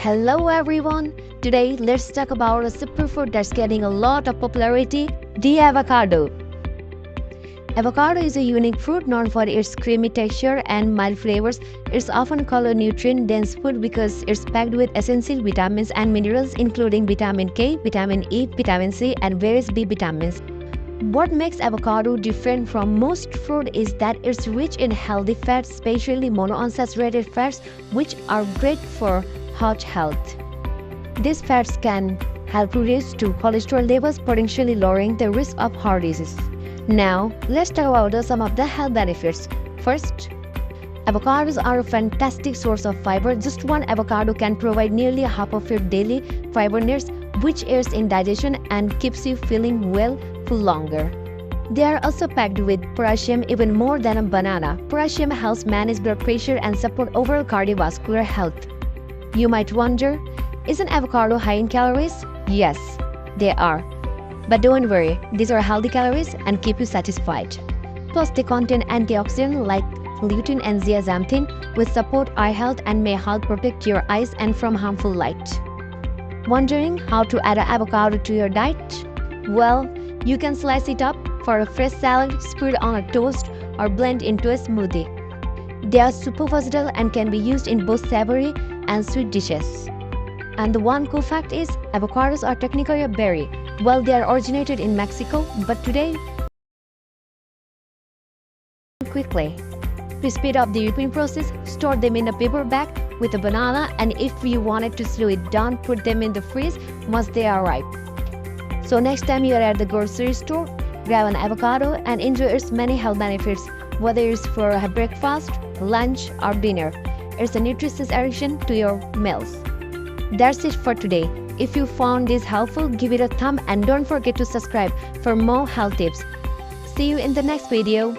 Hello everyone! Today let's talk about a superfood that's getting a lot of popularity, the avocado. Avocado is a unique fruit known for its creamy texture and mild flavors. It's often called a nutrient-dense food because it's packed with essential vitamins and minerals including vitamin K, vitamin E, vitamin C, and various B vitamins. What makes avocado different from most fruit is that it's rich in healthy fats, especially monounsaturated fats, which are great for heart health. These fats can help reduce to cholesterol levels, potentially lowering the risk of heart disease. Now, let's talk about some of the health benefits. First, avocados are a fantastic source of fiber. Just one avocado can provide nearly half of your daily fiber needs, which aids in digestion and keeps you feeling well for longer. They are also packed with potassium, even more than a banana. Potassium helps manage blood pressure and support overall cardiovascular health. You might wonder, isn't avocado high in calories? Yes, they are. But don't worry, these are healthy calories and keep you satisfied. Plus, they contain antioxidants like lutein and zeaxanthin, which support eye health and may help protect your eyes and from harmful light. Wondering how to add an avocado to your diet? Well, you can slice it up for a fresh salad, spread on a toast, or blend into a smoothie. They are super versatile and can be used in both savory and sweet dishes. And the one cool fact is, avocados are technically a berry. Well, they are originated in Mexico, but today, quickly. To speed up the ripening process, store them in a paper bag with a banana, and if you wanted to slow it down, put them in the fridge once they are ripe. So next time you are at the grocery store, grab an avocado and enjoy its many health benefits, whether it's for a breakfast, lunch, or dinner. It's a nutritious addition to your meals. That's it for today. If you found this helpful, give it a thumb and don't forget to subscribe for more health tips. See you in the next video.